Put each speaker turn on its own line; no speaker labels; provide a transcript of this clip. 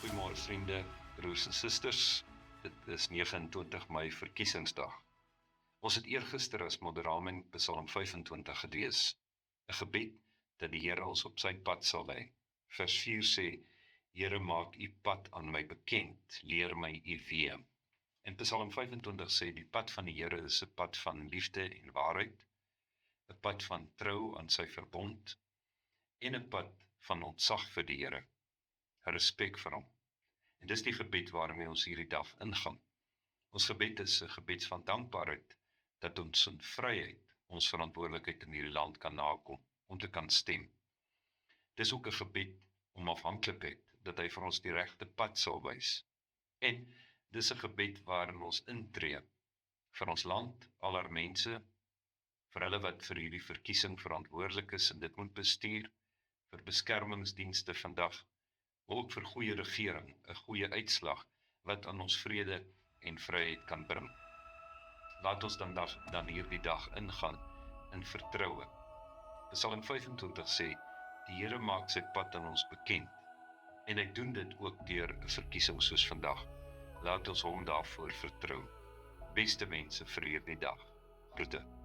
Goeiemôre vriende, broers en susters. Dit is 29 Mei verkiesingsdag. Ons het eergister as moderaal in Psalm 25 gelees, 'n gebed dat die Here ons op sy pad sal lei. Vers 4 sê: Here, maak u pad aan my bekend, leer my u weë. En Psalm 25 sê die pad van die Here is 'n pad van liefde en waarheid, 'n pad van trou aan sy verbond en 'n pad van ontzag vir die Here, 'n respek vir hom. En dis die gebed waarmee ons hierdie dag ingaan. Ons gebed is 'n gebed van dankbaarheid, dat ons in vryheid ons verantwoordelikheid in hierdie land kan nakom, om te kan stem. Dis ook 'n gebed om afhanklikheid, dat hy vir ons die regte pad sal wys. En dis 'n gebed waarin ons intree, vir ons land, al haar mense, vir hulle wat vir hierdie verkiesing verantwoordelik is en dit moet bestuur, vir beskermingsdienste vandag, maar ook vir goeie regering, 'n goeie uitslag, wat aan ons vrede en vryheid kan bring. Laat ons dan hierdie dag ingaan in vertroue. Psalm 25 sê, die Here maak sy pad aan ons bekend, en hy doen dit ook deur 'n verkiesing soos vandag. Laat ons hom daarvoor vertrou. Beste mense vir hierdie dag. Groete.